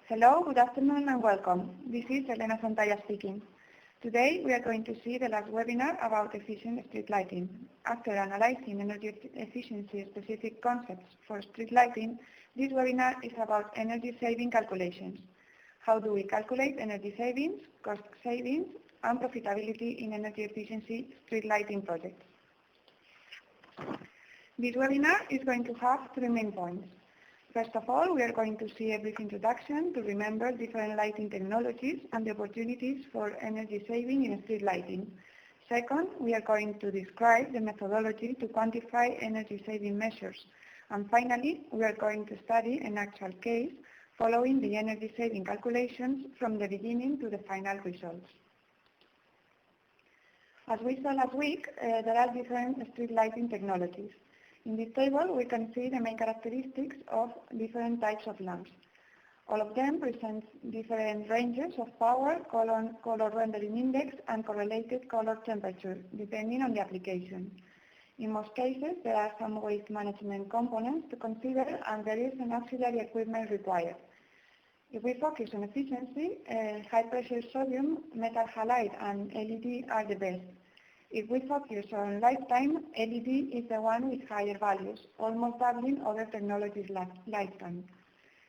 Hello, good afternoon and welcome. This is Elena Santalla speaking. Today we are going to see the last webinar about efficient street lighting. After analyzing energy efficiency specific concepts for street lighting, this webinar is about energy saving calculations. How do we calculate energy savings, cost savings, and profitability in energy efficiency street lighting projects? This webinar is going to have three main points. First of all, we are going to see a brief introduction to remember different lighting technologies and the opportunities for energy saving in street lighting. Second, we are going to describe the methodology to quantify energy saving measures. And finally, we are going to study an actual case following the energy saving calculations from the beginning to the final results. As we saw last week, there are different street lighting technologies. In this table, we can see the main characteristics of different types of lamps. All of them present different ranges of power, color rendering index, and correlated color temperature, depending on the application. In most cases, there are some waste management components to consider, and there is an auxiliary equipment required. If we focus on efficiency, high-pressure sodium, metal halide, and LED are the best. If we focus on lifetime, LED is the one with higher values, almost doubling other technologies' lifetime.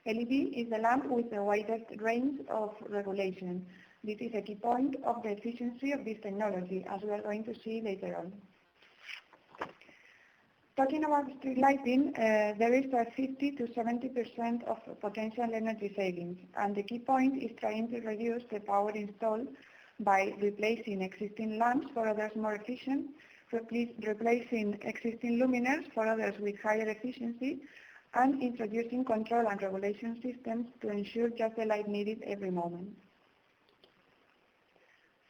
LED is the lamp with the widest range of regulation. This is a key point of the efficiency of this technology, as we are going to see later on. Talking about street lighting, there is a 50 to 70% of potential energy savings, and the key point is trying to reduce the power installed by replacing existing lamps for others more efficient, replacing existing luminaires for others with higher efficiency, and introducing control and regulation systems to ensure just the light needed every moment.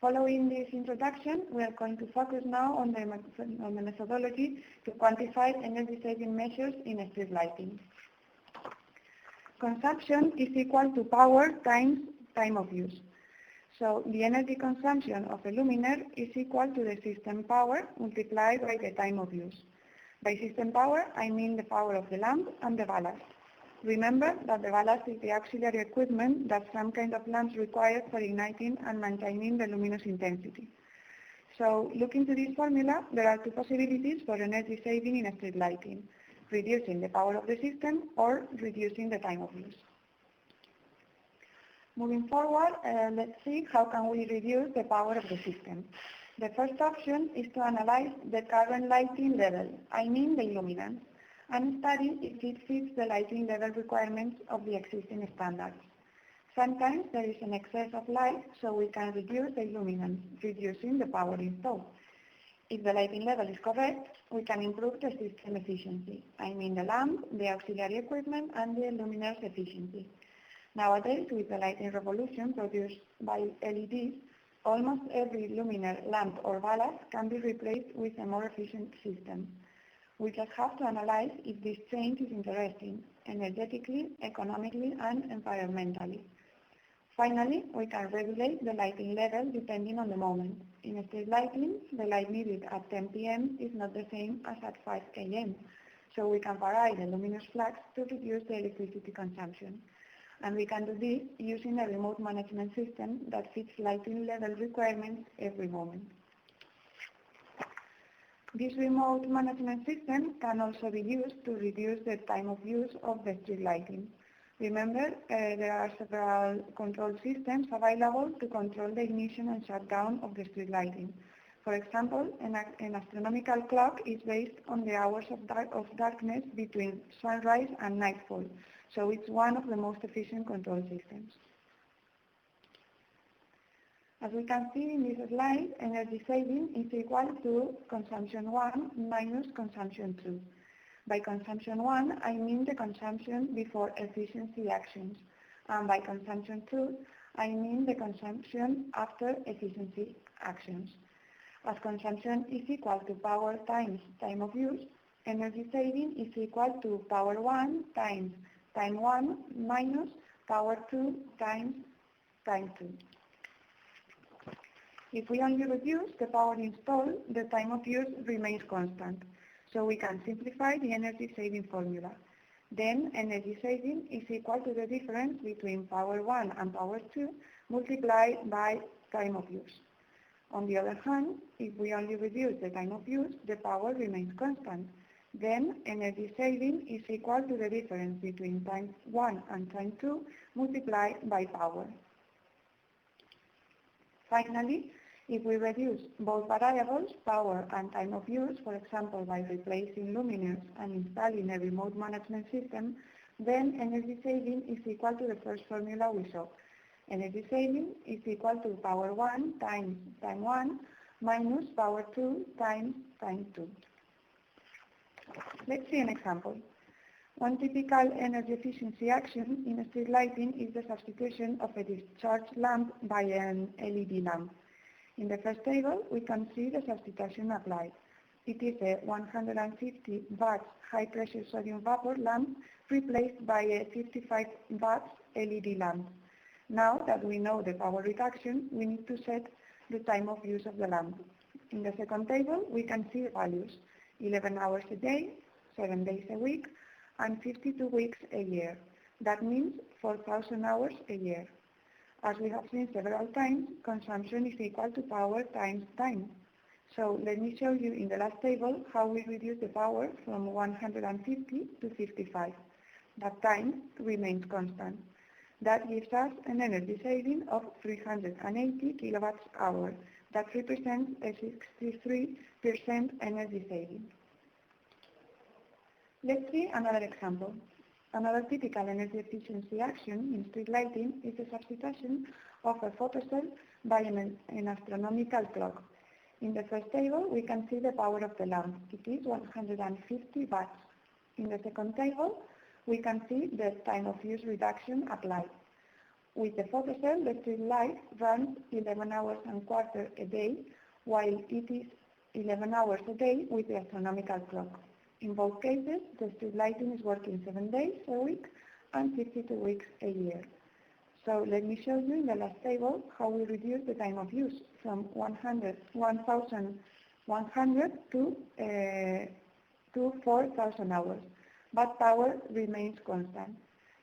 Following this introduction, we are going to focus now on the methodology to quantify energy saving measures in street lighting. Consumption is equal to power times time of use. So the energy consumption of a luminaire is equal to the system power multiplied by the time of use. By system power, I mean the power of the lamp and the ballast. Remember that the ballast is the auxiliary equipment that some kind of lamps require for igniting and maintaining the luminous intensity. So looking to this formula, there are two possibilities for energy saving in street lighting: reducing the power of the system or reducing the time of use. Moving forward, let's see how can we reduce the power of the system. The first option is to analyze the current lighting level, I mean the illuminance, and study if it fits the lighting level requirements of the existing standards. Sometimes there is an excess of light, so we can reduce the illuminance, reducing the power installed. If the lighting level is correct, we can improve the system efficiency, I mean the lamp, the auxiliary equipment, and the luminaire's efficiency. Nowadays, with the lighting revolution produced by LEDs, almost every luminaire, lamp, or ballast can be replaced with a more efficient system. We just have to analyze if this change is interesting, energetically, economically, and environmentally. Finally, we can regulate the lighting level depending on the moment. In street lighting, the light needed at 10 p.m. is not the same as at 5 a.m., so we can vary the luminous flux to reduce the electricity consumption. And we can do this using a remote management system that fits lighting level requirements every moment. This remote management system can also be used to reduce the time of use of the street lighting. Remember, there are several control systems available to control the ignition and shutdown of the street lighting. For example, an astronomical clock is based on the hours of darkness between sunrise and nightfall, so it's one of the most efficient control systems. As we can see in this slide, energy saving is equal to consumption 1 minus consumption 2. By consumption 1, I mean the consumption before efficiency actions, and by consumption 2, I mean the consumption after efficiency actions. As consumption is equal to power times time of use, energy saving is equal to power 1 times time 1 minus power 2 times time 2. If we only reduce the power installed, the time of use remains constant, so we can simplify the energy saving formula. Then energy saving is equal to the difference between power 1 and power 2 multiplied by time of use. On the other hand, if we only reduce the time of use, the power remains constant. Then energy saving is equal to the difference between time 1 and time 2 multiplied by power. Finally, if we reduce both variables, power and time of use, for example by replacing luminaires and installing a remote management system, then energy saving is equal to the first formula we saw. Energy saving is equal to power 1 times time 1 minus power 2 times time 2. Let's see an example. One typical energy efficiency action in street lighting is the substitution of a discharge lamp by an LED lamp. In the first table, we can see the substitution applied. It is a 150 watts high-pressure sodium vapor lamp replaced by a 55 watts LED lamp. Now that we know the power reduction, we need to set the time of use of the lamp. In the second table, we can see the values: 11 hours a day, 7 days a week, and 52 weeks a year. That means 4,000 hours a year. As we have seen several times, consumption is equal to power times time. So let me show you in the last table how we reduce the power from 150 to 55. That time remains constant. That gives us an energy saving of 380 kilowatts hour. That represents a 63% energy saving. Let's see another example. Another typical energy efficiency action in street lighting is the substitution of a photocell by an astronomical clock. In the first table, we can see the power of the lamp. It is 150 watts. In the second table, we can see the time of use reduction applied. With the photocell, the street light runs 11 hours and quarter a day, while it is 11 hours a day with the astronomical clock. In both cases, the street lighting is working 7 days a week and 52 weeks a year. So let me show you in the last table how we reduce the time of use from 1,100 to 4,000 hours, but power remains constant.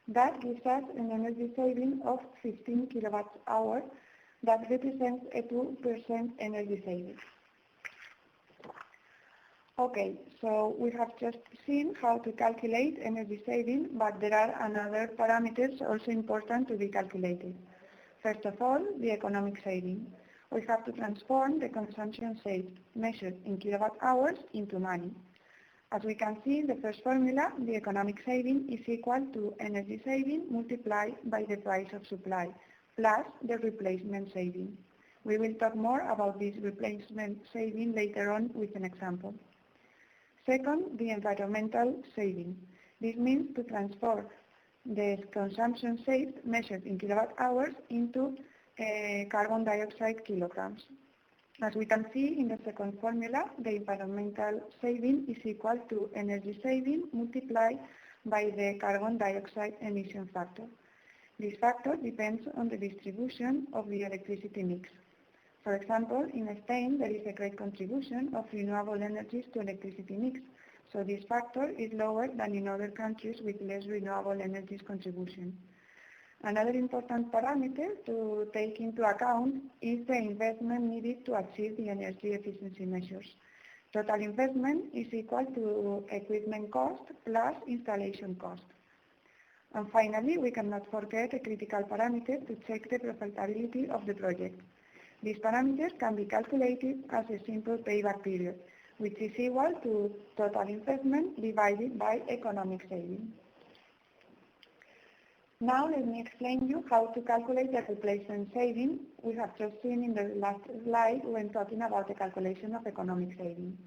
That gives us an energy saving of 15 kilowatts hour. That represents a 2% energy saving. Okay, so we have just seen how to calculate energy saving, but there are another parameters also important to be calculated. First of all, the economic saving. We have to transform the consumption saved, measured in kilowatt hours, into money. As we can see in the first formula, the economic saving is equal to energy saving multiplied by the price of supply, plus the replacement saving. We will talk more about this replacement saving later on with an example. Second, the environmental saving. This means to transform the consumption saved, measured in kilowatt hours, into carbon dioxide kilograms. As we can see in the second formula, the environmental saving is equal to energy saving multiplied by the carbon dioxide emission factor. This factor depends on the distribution of the electricity mix. For example, in Spain, there is a great contribution of renewable energies to electricity mix, so this factor is lower than in other countries with less renewable energies contribution. Another important parameter to take into account is the investment needed to achieve the energy efficiency measures. Total investment is equal to equipment cost plus installation cost. And finally, we cannot forget a critical parameter to check the profitability of the project. These parameters can be calculated as a simple payback period, which is equal to total investment divided by economic saving. Now let me explain you how to calculate the replacement saving we have just seen in the last slide when talking about the calculation of economic saving.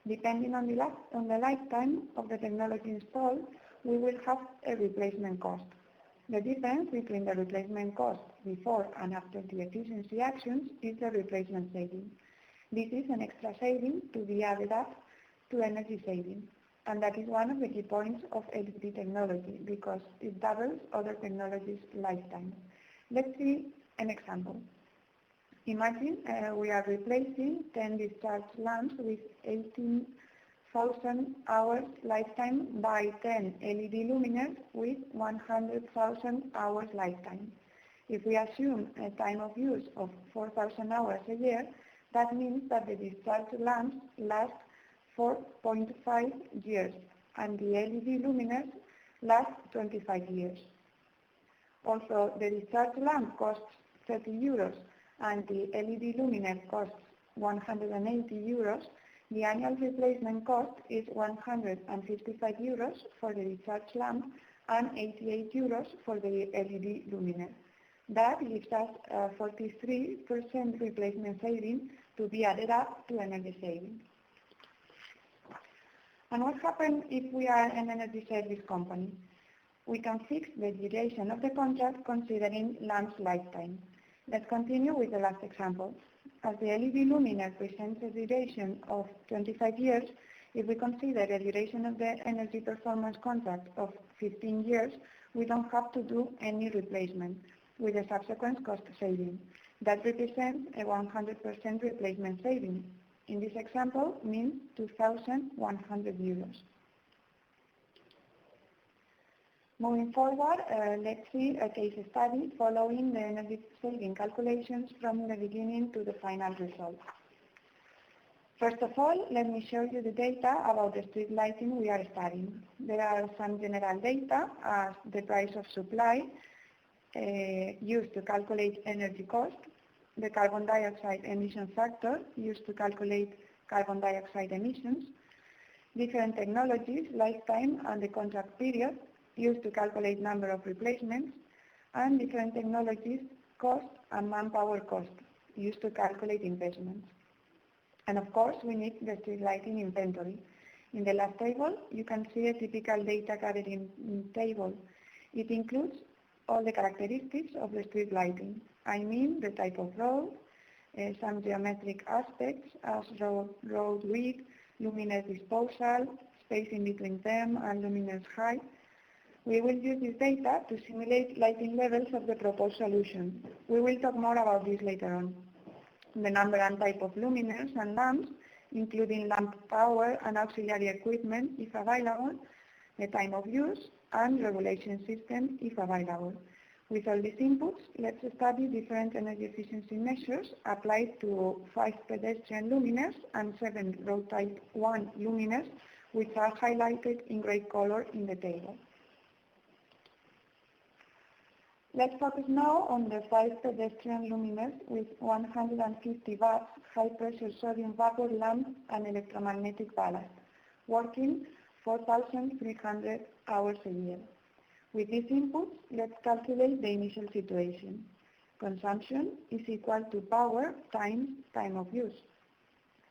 Depending on the lifetime of the technology installed, we will have a replacement cost. The difference between the replacement cost before and after the efficiency actions is the replacement saving. This is an extra saving to be added up to energy saving, and that is one of the key points of LED technology because it doubles other technologies' lifetime. Let's see an example. Imagine we are replacing 10 discharge lamps with 18 100,000 hours lifetime by 10 LED luminaires with 100,000 hours lifetime. If we assume a time of use of 4,000 hours a year, that means that the discharge lamps last 4.5 years and the LED luminaires last 25 years. Also, the discharge lamp costs 30 euros and the LED luminaire costs 180 euros. The annual replacement cost is 155 euros for the discharge lamp and 88 euros for the LED luminaire. That gives us a 43% replacement saving to be added up to energy saving. And what happens if we are an energy service company? We can fix the duration of the contract considering lamp's lifetime. Let's continue with the last example. As the LED luminaire presents a duration of 25 years, if we consider the duration of the energy performance contract of 15 years, we don't have to do any replacement, with a subsequent cost saving. That represents a 100% replacement saving. In this example, means 2,100 euros. Moving forward, let's see a case study following the energy saving calculations from the beginning to the final result. First of all, let me show you the data about the street lighting we are studying. There are some general data as the price of supply used to calculate energy cost, the carbon dioxide emission factor used to calculate carbon dioxide emissions, different technologies, lifetime and the contract period used to calculate number of replacements, and different technologies, cost and manpower cost used to calculate investments. And of course, we need the street lighting inventory. In the last table, you can see a typical data gathering table. It includes all the characteristics of the street lighting. I mean the type of road, some geometric aspects as road width, luminaire disposal, spacing between them and luminaire height. We will use this data to simulate lighting levels of the proposed solution. We will talk more about this later on. The number and type of luminaires and lamps, including lamp power and auxiliary equipment if available, the time of use, and regulation system if available. With all these inputs, let's study different energy efficiency measures applied to 5 pedestrian luminaires and 7 road type 1 luminaires, which are highlighted in gray color in the table. Let's focus now on the 5 pedestrian luminaires with 150 watts high-pressure sodium vapor lamp and electromagnetic ballast, working 4,300 hours a year. With these inputs, let's calculate the initial situation. Consumption is equal to power times time of use.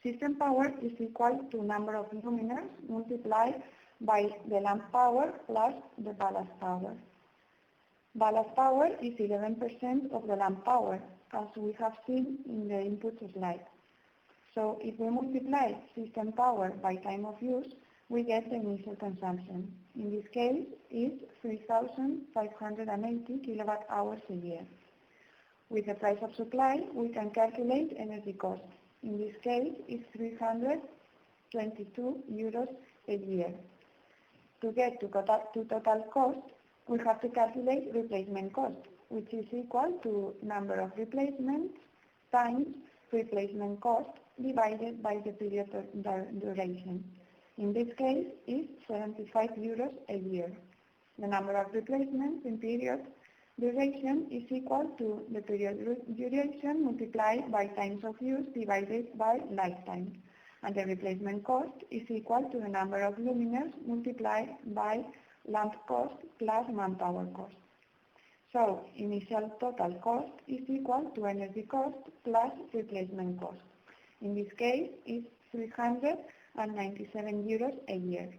System power is equal to number of luminaires multiplied by the lamp power plus the ballast power. Ballast power is 11% of the lamp power, as we have seen in the input slide. So if we multiply system power by time of use, we get the initial consumption. In this case, it's 3,580 kilowatt hours a year. With the price of supply, we can calculate energy cost. In this case, it's 322 euros a year. To get to total cost, we have to calculate replacement cost, which is equal to number of replacements times replacement cost divided by the period duration. In this case, it's 75 euros a year. The number of replacements in period duration is equal to the period duration multiplied by times of use divided by lifetime. And the replacement cost is equal to the number of luminaires multiplied by lamp cost plus manpower cost. So, initial total cost is equal to energy cost plus replacement cost. In this case, it's 397 euros a year.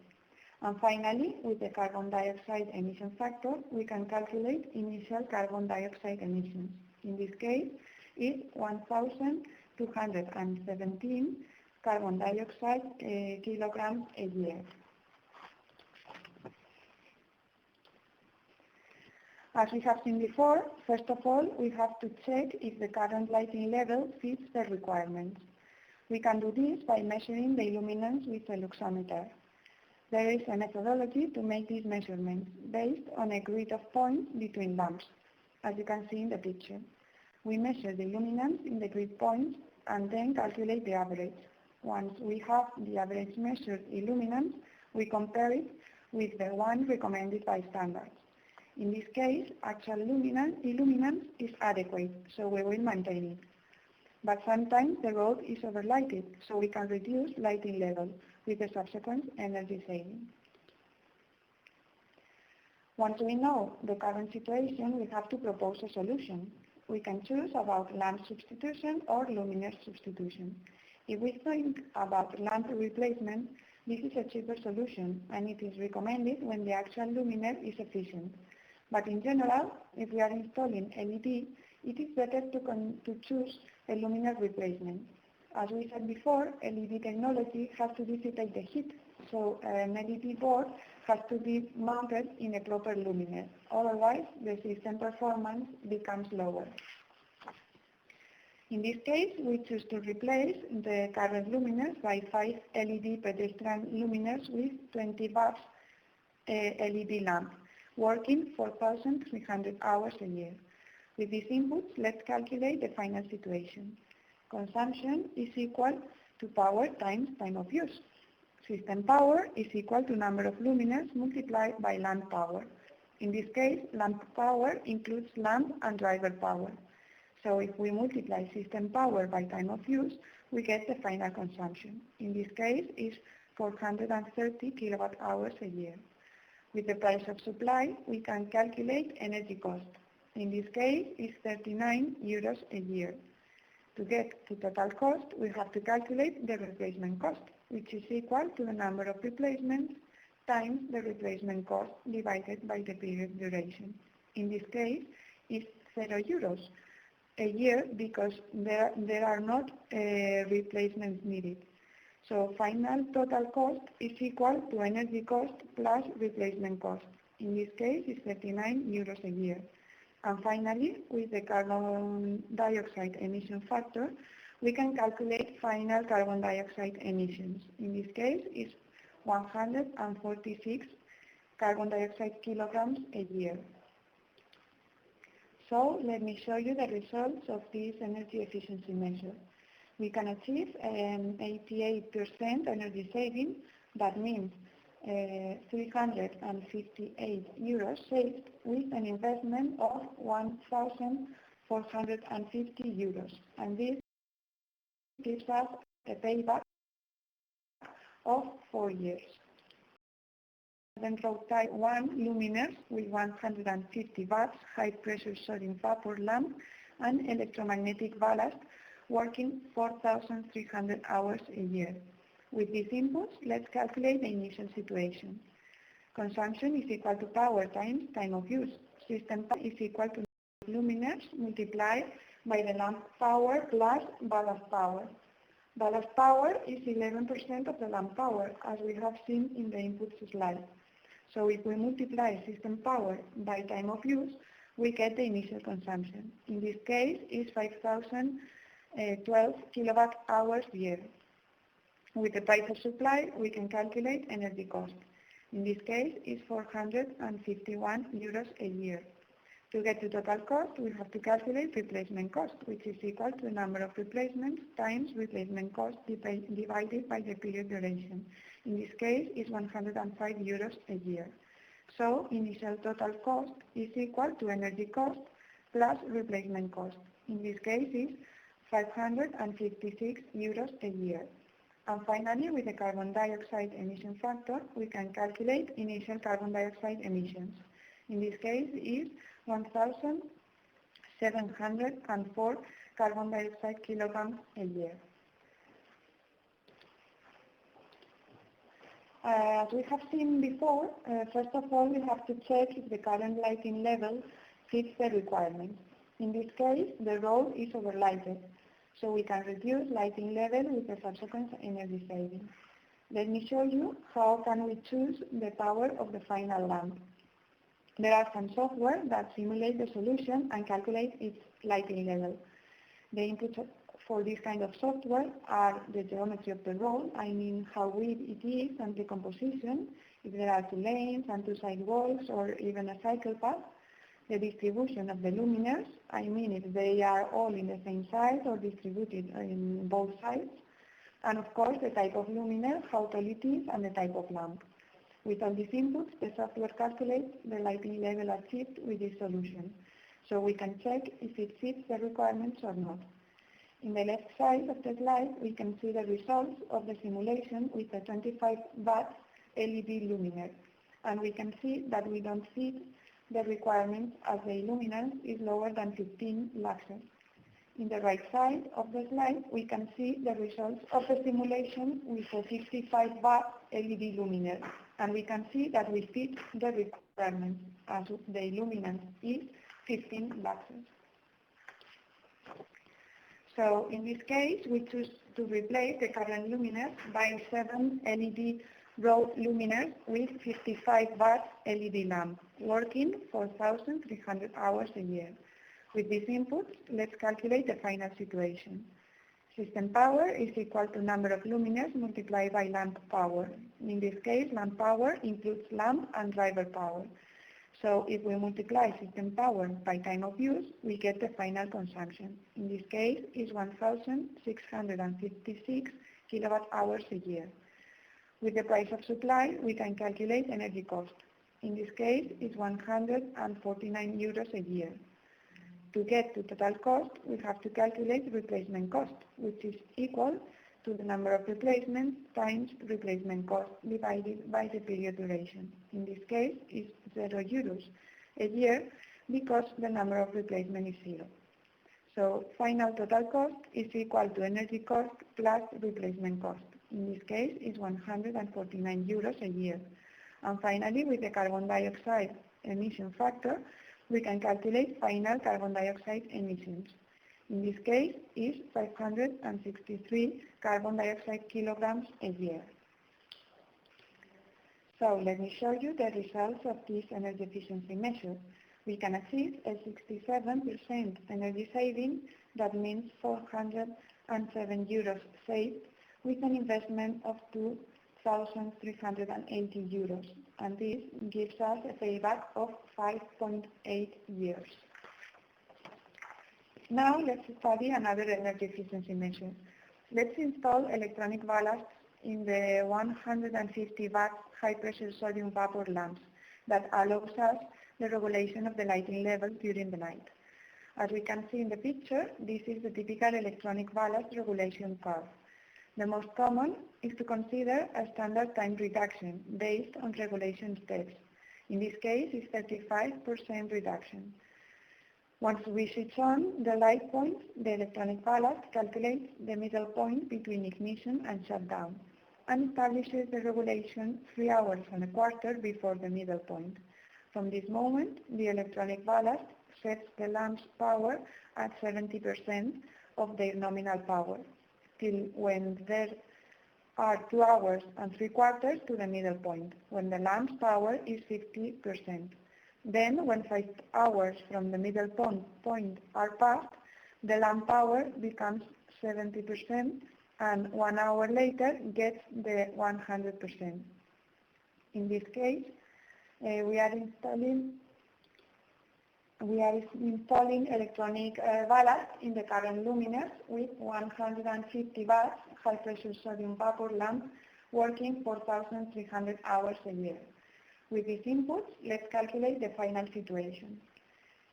And finally, with the carbon dioxide emission factor, we can calculate initial carbon dioxide emissions. In this case, it's 1,217 carbon dioxide kilograms a year. As we have seen before, first of all, we have to check if the current lighting level fits the requirements. We can do this by measuring the illuminance with a luxometer. There is a methodology to make these measurements based on a grid of points between lamps, as you can see in the picture. We measure the illuminance in the grid points and then calculate the average. Once we have the average measured illuminance, we compare it with the one recommended by standards. In this case, actual illuminance is adequate, so we will maintain it. But sometimes the road is overlighted, so we can reduce lighting level with the subsequent energy saving. Once we know the current situation, we have to propose a solution. We can choose about lamp substitution or luminaire substitution. If we think about lamp replacement, this is a cheaper solution, and it is recommended when the actual luminaire is efficient. But in general, if we are installing LED, it is better to choose a luminaire replacement. As we said before, LED technology has to dissipate the heat, so an LED board has to be mounted in a proper luminaire. Otherwise, the system performance becomes lower. In this case, we choose to replace the current luminaires by 5 LED pedestrian luminaires with 20 watts LED lamp, working 4,300 hours a year. With these inputs, let's calculate the final situation. Consumption is equal to power times time of use. System power is equal to number of luminaires multiplied by lamp power. In this case, lamp power includes lamp and driver power. So if we multiply system power by time of use, we get the final consumption. In this case, is 430 kilowatt hours a year. With the price of supply, we can calculate energy cost. In this case, it's 39 euros a year. To get to total cost, we have to calculate the replacement cost, which is equal to the number of replacements times the replacement cost divided by the period duration. In this case, it's 0 euros a year because there are not replacements needed. So final total cost is equal to energy cost plus replacement cost. In this case, it's 39 euros a year. And finally, with the carbon dioxide emission factor, we can calculate final carbon dioxide emissions. In this case, it's 146 carbon dioxide kilograms a year. So let me show you the results of this energy efficiency measure. We can achieve an 88% energy saving. That means 358 euros saved with an investment of 1,450 euros. And this gives us a payback of 4 years. Then road type 1 luminaires with 150 watts high pressure sodium vapor lamp and electromagnetic ballast working 4,300 hours a year. With these inputs, let's calculate the initial situation. Consumption is equal to power times time of use. System power is equal to luminaires multiplied by the lamp power plus ballast power. Ballast power is 11% of the lamp power, as we have seen in the inputs slide. So if we multiply system power by time of use, we get the initial consumption. In this case, it's 5,012 kilowatt hours a year. With the price of supply, we can calculate energy cost. In this case, it's 451 euros a year. To get to total cost, we have to calculate replacement cost, which is equal to the number of replacements times replacement cost divided by the period duration. In this case, it's 105 euros a year. So initial total cost is equal to energy cost plus replacement cost. In this case, it's 556 euros a year. And finally, with the carbon dioxide emission factor, we can calculate initial carbon dioxide emissions. In this case, is 1,704 carbon dioxide kilograms a year. As we have seen before, first of all, we have to check if the current lighting level fits the requirements. In this case, the road is overlighted, so we can reduce lighting level with the subsequent energy saving. Let me show you how can we choose the power of the final lamp. There are some software that simulate the solution and calculate its lighting level. The input for this kind of software are the geometry of the road, I mean how wide it is, and the composition, if there are two lanes and two sidewalks or even a cycle path, the distribution of the luminaires, I mean if they are all in the same size or distributed in both sides, and of course the type of luminaire, how tall it is, and the type of lamp. With all these inputs, the software calculates the lighting level achieved with this solution, so we can check if it fits the requirements or not. In the left side of the slide, we can see the results of the simulation with a 25 watt LED luminaire, and we can see that we don't fit the requirements as the illuminance is lower than 15 luxes. In the right side of the slide, we can see the results of the simulation with a 55 watt LED luminaire, and we can see that we fit the requirements as the illuminance is 15 luxes. So in this case, we choose to replace the current luminaires by 7 LED road luminaires with 55 watt LED lamp, working 4,300 hours a year. With these inputs, let's calculate the final situation. System power is equal to number of luminaires multiplied by lamp power. In this case, lamp power includes lamp and driver power. So if we multiply system power by time of use, we get the final consumption. In this case, is 1,656 kilowatt hours a year. With the price of supply, we can calculate energy cost. In this case, is 149 euros a year. To get to total cost, we have to calculate replacement cost, which is equal to the number of replacements times replacement cost divided by the period duration. In this case, is 0 euros a year because the number of replacement is 0. So final total cost is equal to energy cost plus replacement cost. In this case, is 149 euros a year. And finally, with the carbon dioxide emission factor, we can calculate final carbon dioxide emissions. In this case, is 563 carbon dioxide kilograms a year. So let me show you the results of this energy efficiency measure. We can achieve a 67% energy saving, that means 407 euros saved, with an investment of 2,380 euros, and this gives us a payback of 5.8 years. Now let's study another energy efficiency measure. Let's install electronic ballasts in the 150 watt high pressure sodium vapor lamps that allows us the regulation of the lighting level during the night. As we can see in the picture, this is the typical electronic ballast regulation curve. The most common is to consider a standard time reduction based on regulation steps. In this case, it's 35% reduction. Once we switch on the light point, the electronic ballast calculates the middle point between ignition and shutdown and establishes the regulation 3 hours and a quarter before the middle point. From this moment, the electronic ballast sets the lamp's power at 70% of their nominal power, till when there are 2 hours and 3 quarters to the middle point, when the lamp's power is 50%. Then, when 5 hours from the middle point are passed, the lamp power becomes 70%, and 1 hour later gets the 100%. In this case, we are installing electronic ballast in the current luminaires with 150 watts high pressure sodium vapor lamp working 4,300 hours a year. With these inputs, let's calculate the final situation.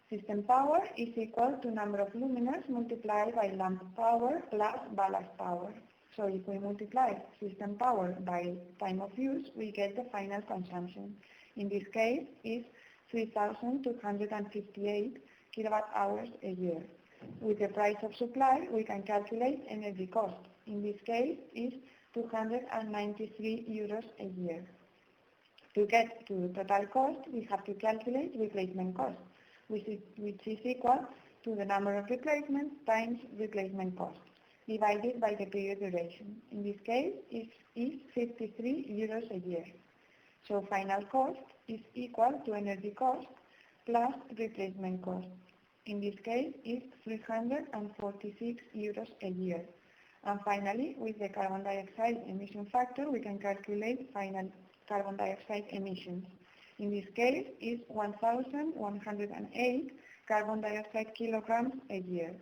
System power is equal to number of luminaires multiplied by lamp power plus ballast power. So if we multiply system power by time of use, we get the final consumption. In this case, is 3,258 kilowatt hours a year. With the price of supply, we can calculate energy cost. In this case, is 293 euros a year. To get to total cost, we have to calculate replacement cost, which is equal to the number of replacements times replacement cost, divided by the period duration. In this case, is 53 euros a year. So final cost is equal to energy cost plus replacement cost. in this case, is 346 euros a year. And finally, with the carbon dioxide emission factor, we can calculate final carbon dioxide emissions. In this case, is 1,108 carbon dioxide kilograms a year.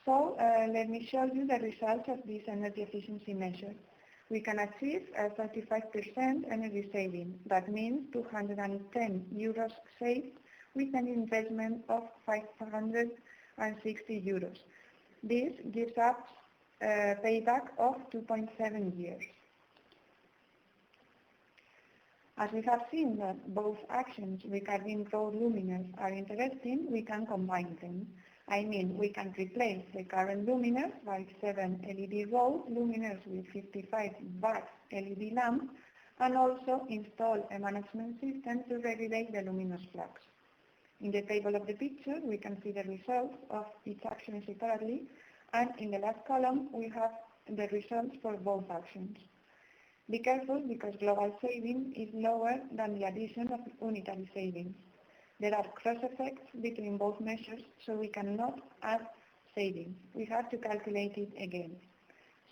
So let me show you the results of this energy efficiency measure. We can achieve a 35% energy saving. That means 210 euros saved with an investment of 560 euros. This gives us a payback of 2.7 years. As we have seen that both actions regarding road luminaires are interesting, we can combine them. I mean, we can replace the current luminaires by 7 LED road luminaires with 55 watt LED lamps, and also install a management system to regulate the luminous flux. In the table of the picture, we can see the results of each action separately, and in the last column, we have the results for both actions. Be careful because global saving is lower than the addition of unitary savings. There are cross effects between both measures, so we cannot add savings. We have to calculate it again.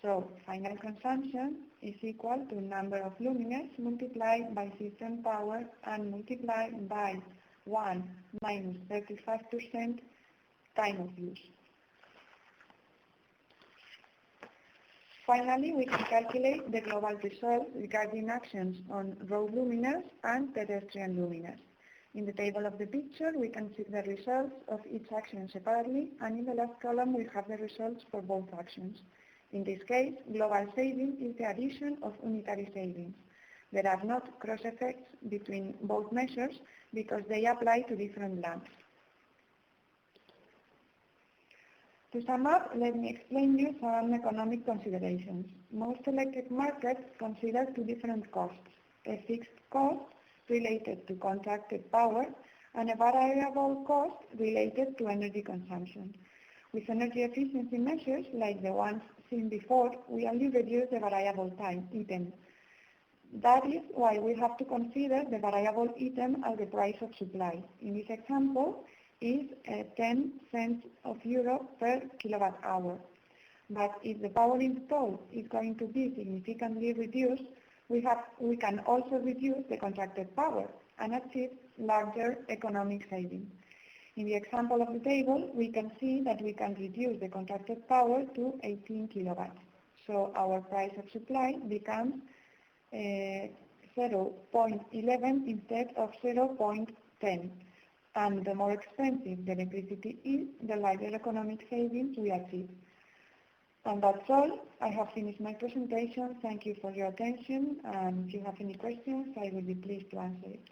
So final consumption is equal to number of luminaires multiplied by system power and multiplied by 1 minus 35% time of use. Finally, we can calculate the global result regarding actions on road luminaires and pedestrian luminaires. In the table of the picture, we can see the results of each action separately, and in the last column, we have the results for both actions. In this case, global saving is the addition of unitary savings. There are not cross effects between both measures because they apply to different lamps. To sum up, let me explain you some economic considerations. Most electric markets consider two different costs: a fixed cost related to contracted power and a variable cost related to energy consumption. With energy efficiency measures like the ones seen before, we only reduce the variable item. That is why we have to consider the variable item as the price of supply. In this example, is 10 cents of euro per kilowatt hour. But if the power installed is going to be significantly reduced, we can also reduce the contracted power and achieve larger economic savings. In the example of the table, we can see that we can reduce the contracted power to 18 kilowatts. So our price of supply becomes 0.11 instead of 0.10. And the more expensive the electricity is, the larger economic savings we achieve. And that's all. I have finished my presentation. Thank you for your attention. And if you have any questions, I will be pleased to answer it.